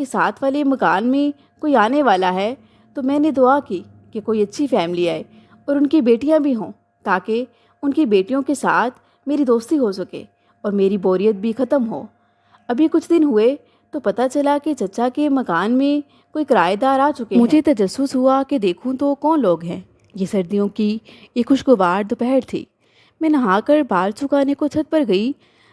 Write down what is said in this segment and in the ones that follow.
کہ ساتھ والے مکان میں کوئی آنے والا ہے تو میں نے دعا کی کہ کوئی اچھی فیملی آئے اور ان کی بیٹیاں بھی ہوں، تاکہ ان کی بیٹیوں کے ساتھ میری دوستی ہو سکے اور میری بوریت بھی ختم ہو۔ ابھی کچھ دن ہوئے تو پتہ چلا کہ چچا کے مکان میں کوئی کرایہ دار آ چکے ہیں۔ مجھے تجسس ہوا کہ دیکھوں تو کون لوگ ہیں۔ یہ سردیوں کی ایک خوشگوار دوپہر تھی۔ میں نہا کر بال سکھانے کو چھت پر گئی۔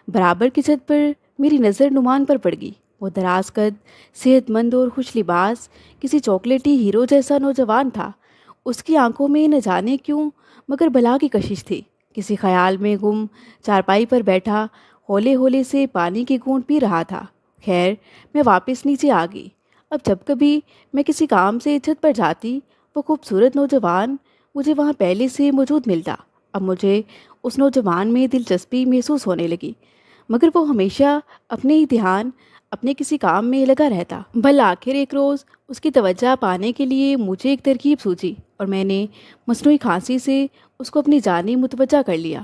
برابر کی چھت پر میری نظر نعمان پر پڑ گئی۔ وہ دراز قد، صحت مند اور خوش لباس کسی چاکلیٹی ہیرو جیسا نوجوان تھا۔ اس کی آنکھوں میں نہ جانے کیوں مگر بلا کی کشش تھی۔ کسی خیال میں گم چارپائی پر بیٹھا ہولے ہولے سے پانی کی گھونٹ پی رہا تھا۔ خیر، میں واپس نیچے آ گئی۔ اب جب کبھی میں کسی کام سے چھت پر جاتی، وہ خوبصورت نوجوان مجھے وہاں پہلے سے موجود ملتا۔ اب مجھے اس نوجوان میں دلچسپی محسوس ہونے لگی، مگر وہ ہمیشہ اپنے ہی دھیان اپنے کسی کام میں لگا رہتا۔ بالآخر ایک روز اس کی توجہ پانے کے لیے مجھے ایک ترکیب سوچی اور میں نے مصنوعی کھانسی سے اس کو اپنی جانب متوجہ کر لیا۔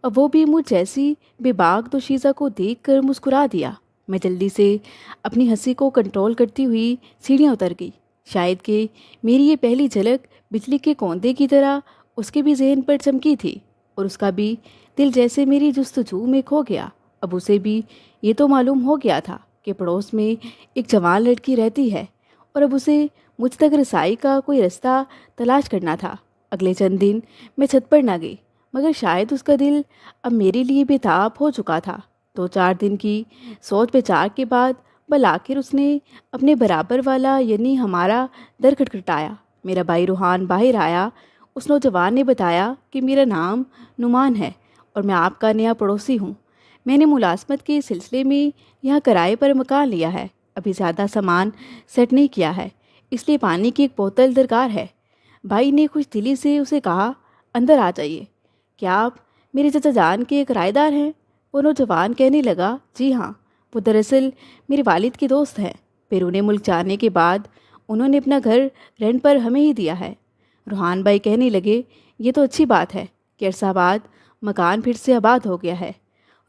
اب وہ بھی مجھ جیسی بے باک دوشیزہ کو دیکھ کر مسکرا دیا۔ میں جلدی سے اپنی ہنسی کو کنٹرول کرتی ہوئی سیڑھیاں اتر گئی۔ شاید کہ میری یہ پہلی جھلک بجلی کے کوندے کی طرح اس کے بھی ذہن پر چمکی تھی اور اس کا بھی دل جیسے میری جستجو میں کھو گیا۔ اب اسے بھی یہ تو معلوم ہو گیا تھا کہ پڑوس میں ایک جوان لڑکی رہتی ہے اور اب اسے مجھ تک رسائی کا کوئی رستہ تلاش کرنا تھا۔ اگلے چند دن میں چھت پر نہ گئی، مگر شاید اس کا دل اب میرے لیے بے تاب ہو چکا تھا۔ 2-4 دن کی سوچ بچار کے بعد بالآخر اس نے اپنے برابر والا یعنی ہمارا در کھٹکھٹایا۔ میرا بھائی روحان باہر آیا۔ اس نوجوان نے بتایا کہ میرا نام نعمان ہے اور میں آپ کا نیا پڑوسی ہوں۔ میں نے ملازمت کے سلسلے میں یہاں کرائے پر مکان لیا ہے۔ ابھی زیادہ سامان سیٹ نہیں کیا ہے، اس لیے پانی کی ایک بوتل درکار ہے۔ بھائی نے خوش دلی سے اسے کہا، اندر آ جائیے۔ کیا آپ میرے چچا جان کے کرائے دار ہیں؟ وہ نوجوان کہنے لگا، جی ہاں، وہ دراصل میرے والد کے دوست ہیں۔ بیرون ملک جانے کے بعد انہوں نے اپنا گھر رینٹ پر ہمیں ہی دیا ہے۔ روحان بھائی کہنے لگے، یہ تو اچھی بات ہے کہ عرصہ بعد مکان پھر سے آباد ہو گیا ہے۔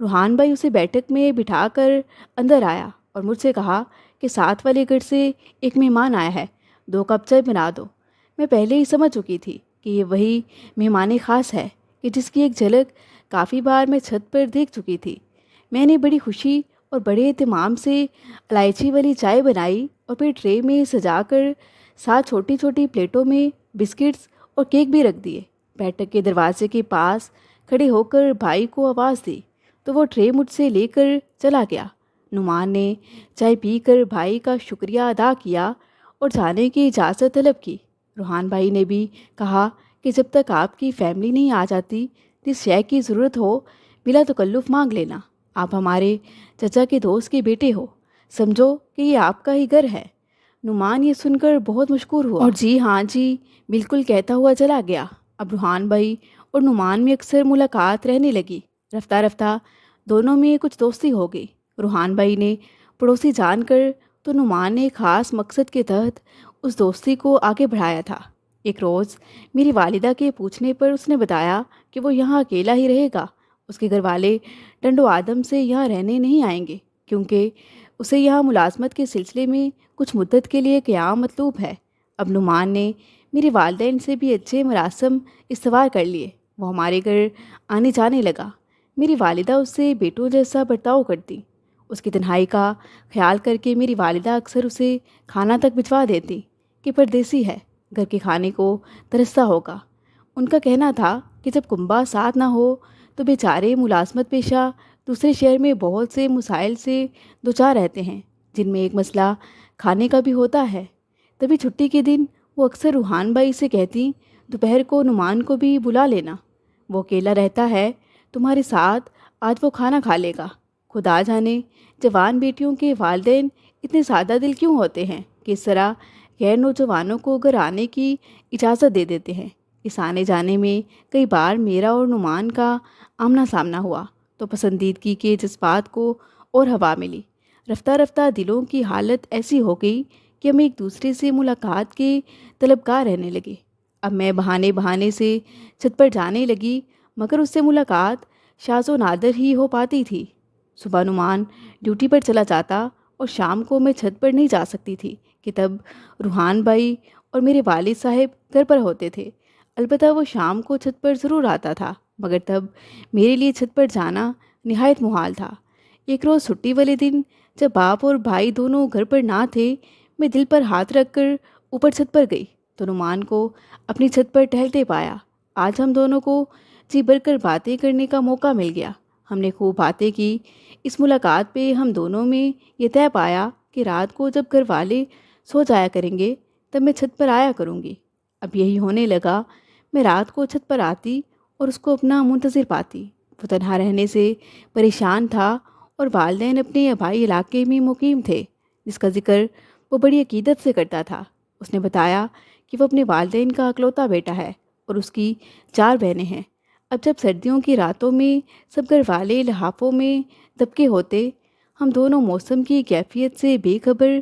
روحان بھائی اسے بیٹھک میں بٹھا کر اندر آیا اور مجھ سے کہا کہ ساتھ والے گھر سے ایک مہمان آیا ہے، 2 کپ چائے بنا دو۔ میں پہلے ہی سمجھ چکی تھی کہ یہ وہی مہمان خاص ہے کہ جس کی ایک جھلک کافی بار میں چھت پر دیکھ چکی تھی۔ میں نے بڑی خوشی اور بڑے اہتمام سے الائچی والی چائے بنائی اور پھر ٹرے میں سجا کر ساتھ چھوٹی چھوٹی پلیٹوں میں بسکٹس اور کیک بھی رکھ دیے۔ بیٹھک کے دروازے کے پاس کھڑے ہو کر بھائی کو آواز دی تو وہ ٹرے مجھ سے لے کر چلا گیا۔ نعمان نے چائے پی کر بھائی کا شکریہ ادا کیا اور جانے کی اجازت طلب کی۔ روحان بھائی نے بھی کہا کہ جب تک آپ کی فیملی نہیں آ جاتی، جس شے کی ضرورت ہو بلا تکلف مانگ لینا۔ آپ ہمارے چچا کے دوست کے بیٹے ہو، سمجھو کہ یہ آپ کا ہی گھر ہے۔ نعمان یہ سن کر بہت مشکور ہوا اور جی ہاں جی بالکل کہتا ہوا چلا گیا۔ اب روحان بھائی اور نعمان میں اکثر ملاقات رہنے لگی۔ رفتہ رفتہ دونوں میں کچھ دوستی ہو گئی۔ روحان بھائی نے پڑوسی جان کر تو نعمان نے خاص مقصد کے تحت اس دوستی کو آگے بڑھایا تھا۔ ایک روز میری والدہ کے پوچھنے پر اس نے بتایا کہ وہ یہاں اکیلا ہی رہے گا۔ اس کے گھر والے ٹنڈ و آدم سے یہاں رہنے نہیں آئیں گے، کیونکہ اسے یہاں ملازمت کے سلسلے میں کچھ مدت کے لیے قیام مطلوب ہے۔ اب نعمان نے میری والدین سے بھی اچھے مراسم استوار کر لیے۔ وہ ہمارے گھر آنے جانے لگا۔ میری والدہ اس سے بیٹوں جیسا برتاؤ کرتی۔ اس کی تنہائی کا خیال کر کے میری والدہ اکثر اسے کھانا تک بھجوا دیتی کہ پردیسی ہے، گھر کے کھانے کو ترستا ہوگا۔ ان کا کہنا تھا کہ جب کنبہ ساتھ نہ ہو تو بیچارے ملازمت پیشہ دوسرے شہر میں بہت سے مسائل سے دوچار رہتے ہیں، جن میں ایک مسئلہ کھانے کا بھی ہوتا ہے۔ تبھی چھٹی کے دن وہ اکثر روحان بھائی سے کہتی، دوپہر کو نعمان کو بھی بلا لینا، وہ اکیلا رہتا ہے، تمہارے ساتھ آج وہ کھانا کھا لے گا۔ خدا جانے جوان بیٹیوں کے والدین اتنے سادہ دل کیوں ہوتے ہیں کہ اس طرح غیر نوجوانوں کو گھر آنے کی اجازت دے دیتے ہیں۔ اس آنے جانے میں کئی بار میرا اور نعمان کا آمنا سامنا ہوا تو پسندیدگی کے جذبات کو اور ہوا ملی۔ رفتہ رفتہ دلوں کی حالت ایسی ہو گئی کہ ہم ایک دوسرے سے ملاقات کے طلبگار رہنے لگے۔ اب میں بہانے بہانے سے چھت پر جانے لگی، مگر اس سے ملاقات شاذ و نادر ہی ہو پاتی تھی۔ صبح نعمان ڈیوٹی پر چلا جاتا اور شام کو میں چھت پر نہیں جا سکتی تھی کہ تب روحان بھائی اور میرے والد صاحب گھر پر ہوتے تھے۔ البتہ وہ شام کو چھت پر ضرور آتا تھا، مگر تب میرے لیے چھت پر جانا نہایت محال تھا۔ ایک روز چھٹی والے دن جب باپ اور بھائی دونوں گھر پر نہ تھے، میں دل پر ہاتھ رکھ کر اوپر چھت پر گئی تو نعمان کو اپنی چھت پر ٹہلتے پایا۔ آج ہم دونوں کو جی بھر کر باتیں کرنے کا موقع مل گیا۔ ہم نے خوب باتیں کی۔ اس ملاقات پہ ہم دونوں میں یہ طے پایا کہ رات کو جب گھر والے سو جایا کریں گے تب میں چھت پر آیا کروں گی۔ اب یہی ہونے لگا۔ میں رات کو چھت پر آتی اور اس کو اپنا منتظر پاتی۔ وہ تنہا رہنے سے پریشان تھا اور والدین اپنے آبائی علاقے میں مقیم تھے، جس کا ذکر وہ بڑی عقیدت سے کرتا تھا۔ اس نے بتایا کہ وہ اپنے والدین کا اکلوتا بیٹا ہے اور اس کی 4 بہنیں ہیں۔ اب جب سردیوں کی راتوں میں سب گھر والے لحافوں میں دبکے ہوتے، ہم دونوں موسم کی کیفیت سے بے خبر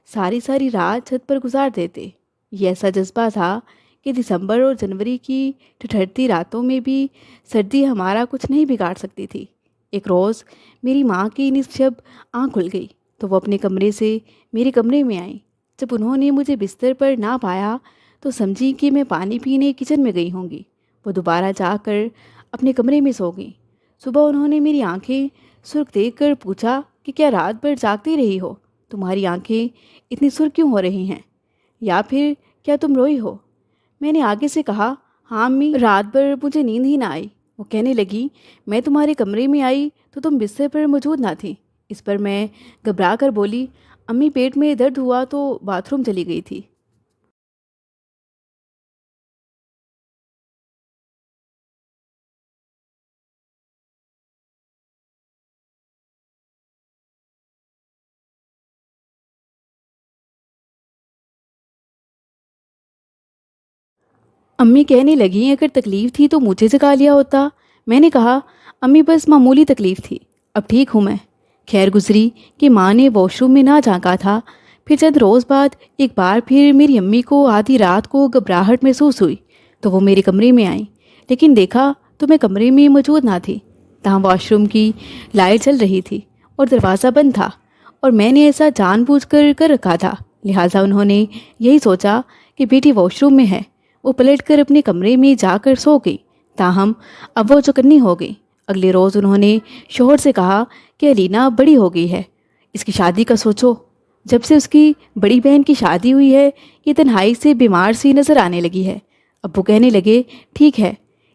ساری رات چھت پر گزار دیتے۔ یہ ایسا جذبہ تھا کہ دسمبر اور جنوری کی ٹھٹھرتی راتوں میں بھی سردی ہمارا کچھ نہیں بگاڑ سکتی تھی۔ ایک روز میری ماں کی نصف شب آنکھ کھل گئی تو وہ اپنے کمرے سے میرے کمرے میں آئیں۔ جب انہوں نے مجھے بستر پر نہ پایا تو سمجھی کہ میں پانی پینے کچن میں گئی ہوں گی۔ وہ دوبارہ جا کر اپنے کمرے میں سو گئیں۔ صبح انہوں نے میری آنکھیں سرخ دیکھ کر پوچھا کہ کیا رات بھر جاگتی رہی ہو؟ تمہاری آنکھیں اتنی سرخ کیوں ہو رہی ہیں؟ یا پھر کیا تم روئی ہو؟ میں نے آگے سے کہا، ہاں امی، رات بھر مجھے نیند ہی نہ آئی۔ وہ کہنے لگی، میں تمہارے کمرے میں آئی تو تم بستر پر موجود نہ تھی۔ اس پر میں گھبرا کر بولی، امی پیٹ میں درد ہوا تو باتھ روم چلی گئی تھی۔ امی کہنے لگیں، اگر تکلیف تھی تو مجھے جگا لیا ہوتا۔ میں نے کہا، امی بس معمولی تکلیف تھی، اب ٹھیک ہوں میں۔ خیر گزری کہ ماں نے واش روم میں نہ جھانکا تھا۔ پھر چند روز بعد ایک بار پھر میری امی کو آدھی رات کو گھبراہٹ محسوس ہوئی تو وہ میرے کمرے میں آئیں، لیکن دیکھا تو میں کمرے میں موجود نہ تھی۔ تاہم واش روم کی لائٹ چل رہی تھی اور دروازہ بند تھا، اور میں نے ایسا جان بوجھ کر رکھا تھا، لہٰذا انہوں نے یہی سوچا کہ بیٹی واش روم میں ہے۔ وہ پلٹ کر اپنے کمرے میں جا کر سو گئی۔ تاہم اب وہ چوکنی ہو گئی۔ اگلے روز انہوں نے شوہر سے کہا کہ الینا بڑی ہو گئی ہے، اس کی شادی کا سوچو۔ جب سے اس کی بڑی بہن کی شادی ہوئی ہے یہ تنہائی سے بیمار سی نظر آنے لگی ہے۔ ابو کہنے لگے، ٹھیک ہے،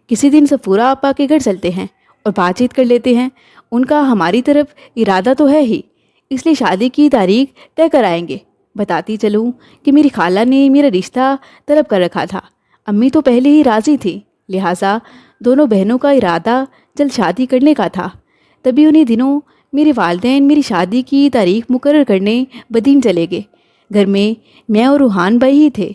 کسی دن سفورہ آپا کے گھر چلتے ہیں اور بات چیت کر لیتے ہیں۔ ان کا ہماری طرف ارادہ تو ہے ہی، اس لیے شادی کی تاریخ طے کر آئیں گے۔ بتاتی چلوں کہ میری خالہ نے میرا رشتہ طلب کر رکھا تھا۔ امی تو پہلے ہی راضی تھی، لہٰذا دونوں بہنوں کا ارادہ جلد شادی کرنے کا تھا۔ تبھی انہی دنوں میرے والدین میری شادی کی تاریخ مقرر کرنے بدین چلے گئے۔ گھر میں اور روحان بھائی ہی تھے۔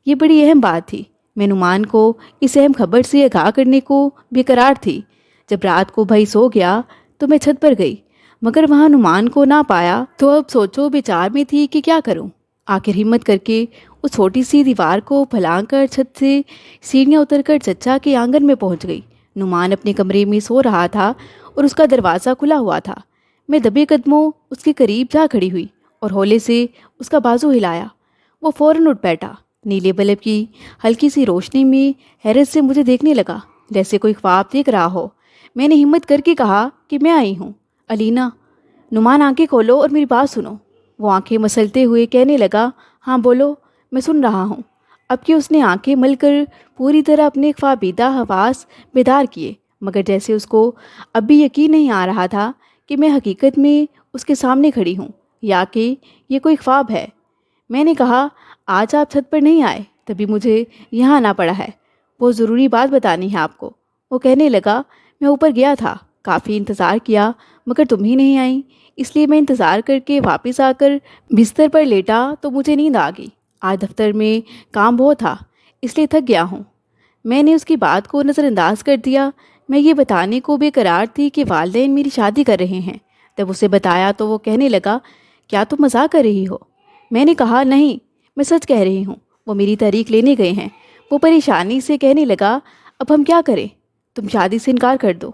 یہ بڑی اہم بات تھی۔ میں نعمان کو اس اہم خبر سے آگاہ کرنے کو بے قرار تھی۔ جب رات کو بھائی سو گیا تو میں چھت پر گئی، مگر وہاں نعمان کو نہ پایا تو اب سوچو بچار میں تھی کہ کیا کروں۔ آخر ہمت کر کے اس چھوٹی سی دیوار کو پھلانگ کر چھت سے سیڑھیاں اتر کر چچا کے آنگن میں پہنچ گئی۔ نعمان اپنے کمرے میں سو رہا تھا اور اس کا دروازہ کھلا ہوا تھا۔ میں دبے قدموں اس کے قریب جا کھڑی ہوئی اور ہولے سے اس کا بازو ہلایا۔ وہ فوراً اٹھ بیٹھا۔ نیلے بلب کی ہلکی سی روشنی میں حیرت سے مجھے دیکھنے لگا، جیسے کوئی خواب دیکھ رہا ہو۔ میں نے ہمت کر کے کہا کہ میں آئی ہوں الینا۔ نعمان آنکھیں کھولو اور میری بات سنو۔ وہ آنکھیں مسلتے ہوئے کہنے لگا، ہاں بولو، میں سن رہا ہوں۔ اب کہ اس نے آنکھیں مل کر پوری طرح اپنے خوابیدہ حواس بیدار کیے، مگر جیسے اس کو اب بھی یقین نہیں آ رہا تھا کہ میں حقیقت میں اس کے سامنے کھڑی ہوں یا کہ یہ کوئی خواب ہے۔ میں نے کہا، آج آپ چھت پر نہیں آئے تبھی مجھے یہاں آنا پڑا ہے، بہت ضروری بات بتانی ہے آپ کو۔ وہ کہنے لگا، میں اوپر گیا تھا، کافی انتظار کیا مگر تم ہی نہیں آئیں، اس لیے میں انتظار کر کے واپس آ کر بستر پر لیٹا تو مجھے نیند آ گئی۔ آج دفتر میں کام بہت تھا اس لیے تھک گیا ہوں۔ میں نے اس کی بات کو نظر انداز کر دیا۔ میں یہ بتانے کو بے قرار تھی کہ والدین میری شادی کر رہے ہیں۔ جب اسے بتایا تو وہ کہنے لگا، کیا تم مذاق کر رہی ہو؟ میں نے کہا، نہیں، میں سچ کہہ رہی ہوں، وہ میری تاریخ لینے گئے ہیں۔ وہ پریشانی سے کہنے لگا، اب ہم کیا کریں؟ تم شادی سے انکار کر دو۔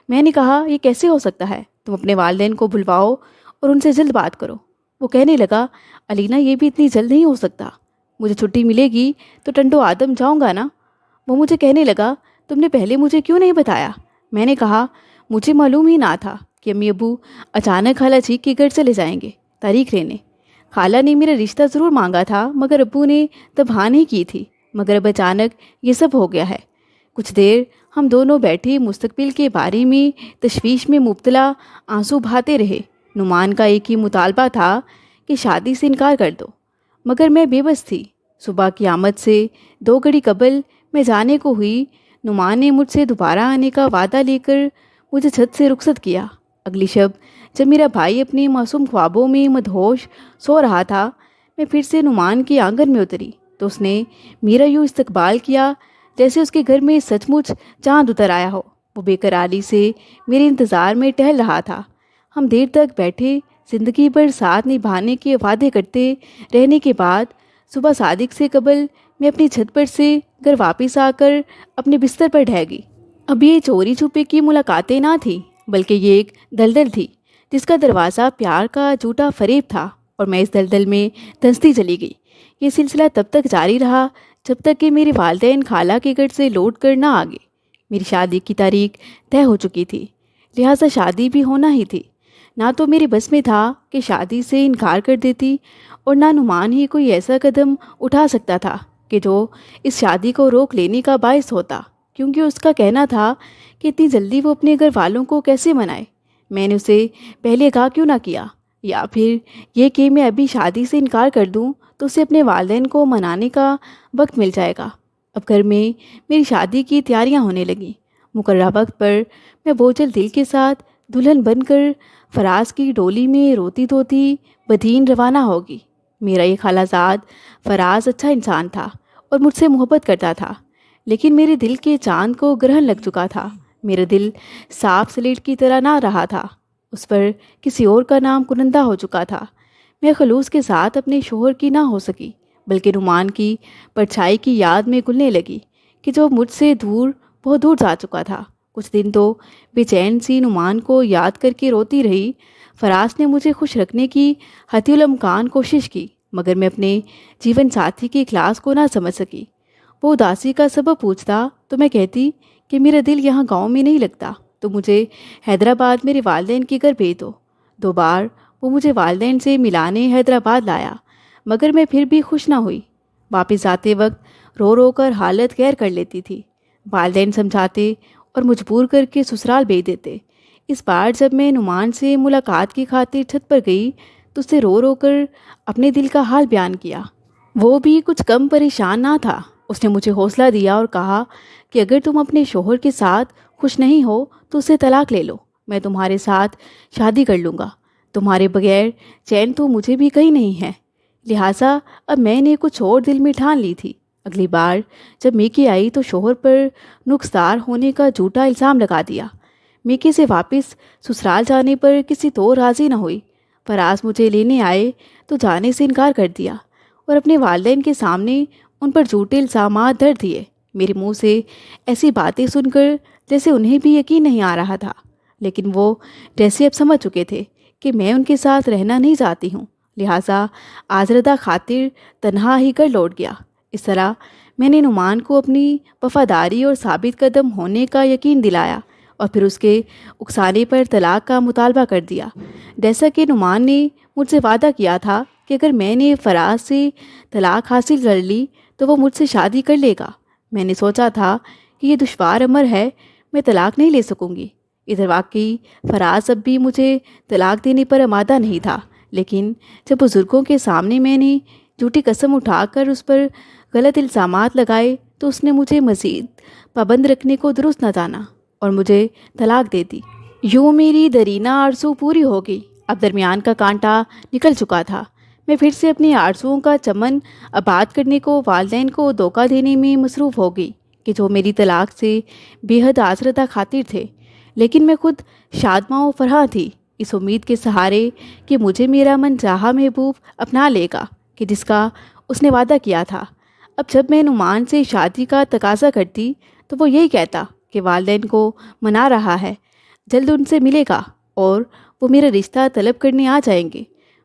میں نے کہا، یہ کیسے ہو سکتا ہے؟ تم اپنے والدین کو بلواؤ اور ان سے جلد بات کرو۔ وہ کہنے لگا، علینا یہ بھی اتنی جلد نہیں ہو سکتا، مجھے چھٹی ملے گی تو ٹنڈو آدم جاؤں گا نا۔ وہ مجھے کہنے لگا، تم نے پہلے مجھے کیوں نہیں بتایا؟ میں نے کہا، مجھے معلوم ہی نہ تھا کہ امی ابو اچانک خالہ جی کے گھر چلے جائیں گے تاریخ لینے۔ خالہ نے میرا رشتہ ضرور مانگا تھا مگر ابو نے تب ہاں نہیں کی تھی، مگر اب اچانک یہ سب ہو گیا ہے۔ کچھ دیر ہم دونوں بیٹھے مستقبل کے بارے میں تشویش میں مبتلا آنسو بہاتے رہے۔ نعمان کا ایک ہی مطالبہ تھا کہ شادی سے انکار کر دو، مگر میں بے بس تھی۔ صبح کی آمد سے 2 گھڑی قبل میں جانے کو ہوئی، نعمان نے مجھ سے دوبارہ آنے کا وعدہ لے کر مجھے چھت سے رخصت کیا۔ اگلی شب جب میرا بھائی اپنے معصوم خوابوں میں مدہوش سو رہا تھا، میں پھر سے نعمان کے آنگن میں اتری تو اس نے میرا یوں استقبال کیا جیسے اس کے گھر میں سچ مچ چاند اتر آیا ہو۔ وہ بے قراری سے میرے انتظار میں ٹہل رہا تھا۔ ہم دیر تک بیٹھے، زندگی بھر ساتھ نبھانے کے وعدے کرتے رہنے کے بعد صبح صادق سے قبل میں اپنی چھت پر سے گھر واپس آ کر اپنے بستر پر ڈھہ گئی۔ اب یہ چوری چھپے کی ملاقاتیں نہ تھیں، بلکہ یہ ایک دلدل تھی جس کا دروازہ پیار کا جھوٹا فریب تھا، اور میں اس دلدل میں دھنستی چلی گئی۔ یہ سلسلہ تب تک جاری رہا جب تک کہ میرے والدین خالہ کے گھر سے لوٹ کر نہ آ گئے۔ میری شادی کی تاریخ طے ہو چکی تھی، لہٰذا شادی بھی ہونا ہی تھی۔ نہ تو میرے بس میں تھا کہ شادی سے انکار کر دیتی، اور نہ نعمان ہی کوئی ایسا قدم اٹھا سکتا تھا کہ جو اس شادی کو روک لینے کا باعث ہوتا، کیونکہ اس کا کہنا تھا کہ اتنی جلدی وہ اپنے گھر والوں کو کیسے منائے۔ میں نے اسے پہلے کہا کیوں نہ کیا، یا پھر یہ کہ میں ابھی شادی سے انکار کر دوں تو اسے اپنے والدین کو منانے کا وقت مل جائے گا۔ اب گھر میں میری شادی کی تیاریاں ہونے لگیں۔ مقررہ وقت پر میں بوجھل دل کے ساتھ دلہن بن کر فراز کی ڈولی میں روتی دھوتی بدین روانہ ہوگی۔ میرا یہ خالہ زاد فراز اچھا انسان تھا اور مجھ سے محبت کرتا تھا، لیکن میرے دل کے چاند کو گرہن لگ چکا تھا۔ میرا دل صاف سلیٹ کی طرح نہ رہا تھا، اس پر کسی اور کا نام کنندہ ہو چکا تھا۔ میں خلوص کے ساتھ اپنے شوہر کی نہ ہو سکی، بلکہ نعمان کی پرچھائی کی یاد میں گلنے لگی کہ جو مجھ سے دور بہت دور جا چکا تھا۔ کچھ دن تو بے چین سی نعمان کو یاد کر کے روتی رہی۔ فراز نے مجھے خوش رکھنے کی حتی الامکان کوشش کی، مگر میں اپنے جیون ساتھی کے اخلاص کو نہ سمجھ سکی۔ وہ اداسی کا سبب پوچھتا تو میں کہتی کہ میرا دل یہاں گاؤں میں نہیں لگتا، تو مجھے حیدرآباد میرے والدین کے گھر بھیج دو۔ 2 بار وہ مجھے والدین سے ملانے حیدرآباد لایا، مگر میں پھر بھی خوش نہ ہوئی۔ واپس آتے وقت رو رو کر حالت غیر کر لیتی تھی۔ والدین سمجھاتے اور مجبور کر کے سسرال بھیج دیتے۔ اس بار جب میں نعمان سے ملاقات کی خاطر چھت پر گئی تو اسے رو رو کر اپنے دل کا حال بیان کیا۔ وہ بھی کچھ کم پریشان نہ تھا۔ اس نے مجھے حوصلہ دیا اور کہا کہ اگر تم اپنے شوہر کے ساتھ خوش نہیں ہو تو اسے طلاق لے لو، میں تمہارے ساتھ شادی کر لوں گا۔ تمہارے بغیر چین تو مجھے بھی کہیں نہیں ہے۔ لہٰذا اب میں نے کچھ اور دل میں ٹھان لی تھی۔ اگلی بار جب میکے آئی تو شوہر پر نقصدار ہونے کا جھوٹا الزام لگا دیا۔ میکے سے واپس سسرال جانے پر کسی تو راضی نہ ہوئی۔ فراز مجھے لینے آئے تو جانے سے انکار کر دیا اور اپنے والدین کے سامنے ان پر جھوٹے الزامات دھر دیے۔ میرے منہ سے ایسی باتیں سن کر جیسے انہیں بھی یقین نہیں آ رہا تھا، لیکن وہ جیسے اب سمجھ چکے تھے کہ میں ان کے ساتھ رہنا نہیں چاہتی ہوں، لہٰذا آزردہ خاطر تنہا ہی کر لوٹ گیا۔ اس طرح میں نے نعمان کو اپنی وفاداری اور ثابت قدم ہونے کا یقین دلایا اور پھر اس کے اکسانے پر طلاق کا مطالبہ کر دیا۔ جیسا کہ نعمان نے مجھ سے وعدہ کیا تھا کہ اگر میں نے فراز سے طلاق حاصل کر لی تو وہ مجھ سے شادی کر لے گا۔ میں نے سوچا تھا کہ یہ دشوار امر ہے، میں طلاق نہیں لے سکوں گی۔ ادھر واقعی فراز اب بھی مجھے طلاق دینے پر آمادہ نہیں تھا، لیکن جب بزرگوں کے سامنے میں نے جھوٹی قسم اٹھا کر اس پر غلط الزامات لگائے تو اس نے مجھے مزید پابند رکھنے کو درست نہ جانا اور مجھے طلاق دے دی۔ یوں میری درینہ آرزو پوری ہو گئی۔ اب درمیان کا کانٹا نکل چکا تھا۔ میں پھر سے اپنی آرزوؤں کا چمن آباد کرنے کو، والدین کو دھوکہ دینے میں مصروف ہو گئی کہ جو میری طلاق سے بے حد آزردہ خاطر تھے، لیکن میں خود شادماں و فرحاں تھی، اس امید کے سہارے کہ مجھے میرا من چاہا محبوب اپنا لے گا کہ جس کا اس نے وعدہ کیا تھا۔ اب جب میں نعمان سے شادی کا تقاضا کرتی تو وہ یہی کہتا کہ والدین کو منا رہا ہے، جلد ان سے ملے گا اور وہ میرا رشتہ طلب کرنے آ جائیں گے۔